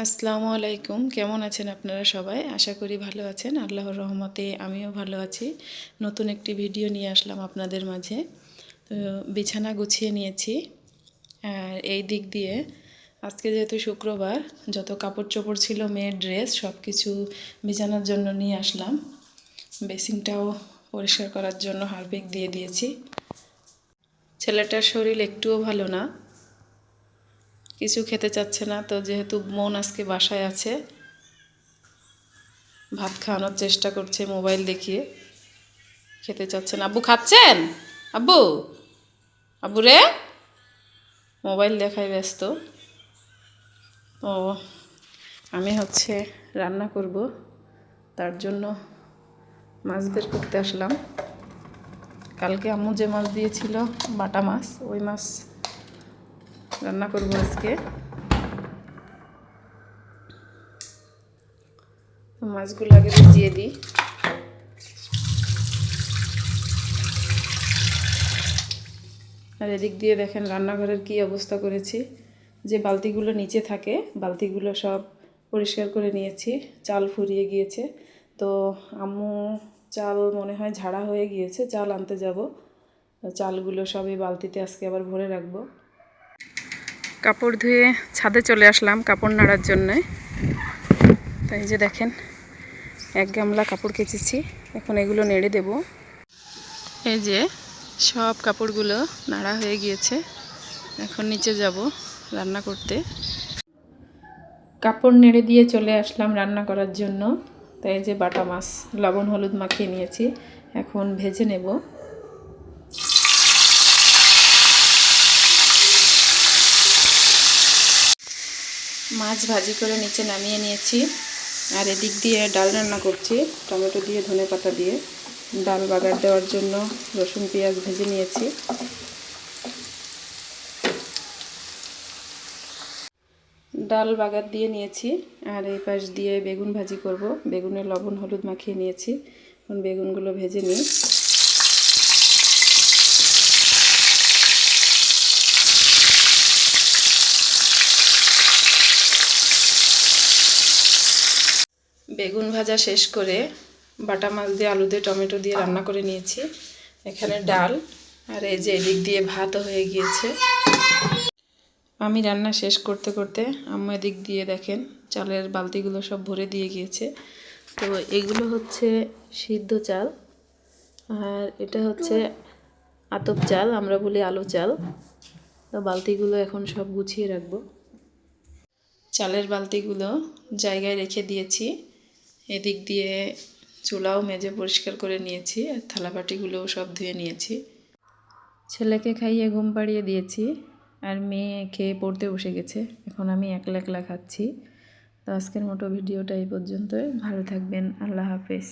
আসসালামু আলাইকুম। কেমন আছেন আপনারা সবাই? আশা করি ভালো আছেন। আল্লাহর রহমতে আমিও ভালো আছি। নতুন একটি ভিডিও নিয়ে আসলাম আপনাদের মাঝে। তো বিছানা গুছিয়ে নিয়েছি। আর এই দিক দিয়ে আজকে যেহেতু শুক্রবার, যত কাপড় চোপড় ছিল, মেয়ের ড্রেস সব কিছু বিছানার জন্য নিয়ে আসলাম। বেসিনটাও পরিষ্কার করার জন্য হারপিক দিয়ে দিয়েছি। ছেলেটার শরীর একটুও ভালো না, কিছু খেতে চাচ্ছে না। তো যেহেতু মন আজকে বাসায় আছে, ভাত খাওয়ানোর চেষ্টা করছে মোবাইল দেখিয়ে। খেতে চাচ্ছেন। আব্বু খাচ্ছেন? আব্বু, আব্বু রে, মোবাইল দেখায় ব্যস্ত। ও, আমি রান্না করব, তার জন্য মাছ বের করতে আসলাম। কালকে আম্মু যে মাছ দিয়েছিল, বাটা মাছ, ওই মাছ রান্না করব আজকে। মাছগুলো আগে ভিজিয়ে দিই। আর এদিক দিয়ে দেখেন রান্নাঘরের কি অবস্থা করেছি। যে বালতিগুলো নিচে থাকে, বালতিগুলো সব পরিষ্কার করে নিয়েছি। চাল ফুরিয়ে গিয়েছে, তো আম্মু চাল মনে হয় ঝাড়া হয়ে গিয়েছে, চাল আনতে যাব। চালগুলো সব এই বালতিতে আজকে আবার ভরে রাখবো। কাপড় ধুয়ে ছাদে চলে আসলাম কাপড় নাড়ার জন্যে। তাই যে দেখেন, এক গামলা কাপড় কেচেছি, এখন এগুলো নেড়ে দেব। এই যে সব কাপড়গুলো নাড়া হয়ে গিয়েছে, এখন নিচে যাব রান্না করতে। কাপড় নেড়ে দিয়ে চলে আসলাম রান্না করার জন্য। তাই যে বাটা মাছ লবণ হলুদ মাখিয়ে নিয়েছি, এখন ভেজে নেব। মাছ ভাজি করে নিচে নামিয়ে নিয়েছি। আর এদিক দিয়ে ডাল রান্না করছি, টমেটো দিয়ে ধনেপাতা দিয়ে। ডাল বাগার দেওয়ার জন্য রসুন পেঁয়াজ ভেজে নিয়েছি। ডাল বাগার দিয়ে নিয়েছি, আর এই পাশ দিয়ে বেগুন ভাজি করব। বেগুনে লবণ হলুদ মাখিয়ে নিয়েছি, এখন বেগুনগুলো ভেজে নিই। বেগুন ভাজা শেষ করে বাটা মাছ দিয়ে আলু দিয়ে টমেটো দিয়ে রান্না করে নিয়েছি। এখানে ডাল, আর এই যে এদিক দিয়ে ভাতও হয়ে গিয়েছে। আমি রান্না শেষ করতে করতে আম্মু এদিক দিয়ে দেখেন চালের বালতিগুলো সব ভরে দিয়ে গিয়েছে। তো এগুলো সিদ্ধ চাল, আর এটা আতপ চাল, আমরা বলি আলো চাল। তো বালতিগুলো এখন সব গুছিয়ে রাখবো। চালের বালতিগুলো জায়গায় রেখে দিয়েছি। এদিক দিয়ে চুলাও মেজে পরিষ্কার করে নিয়েছি, আর থালাবাটিগুলোও সব ধুয়ে নিয়েছি। ছেলেকে খাইয়ে ঘুম পাড়িয়ে দিয়েছি, আর মেয়ে খেয়ে পড়তে বসে গেছে। এখন আমি একলা একলা খাচ্ছি। তো আজকের মতো ভিডিওটা এই পর্যন্তই। ভালো থাকবেন। আল্লাহ হাফেজ।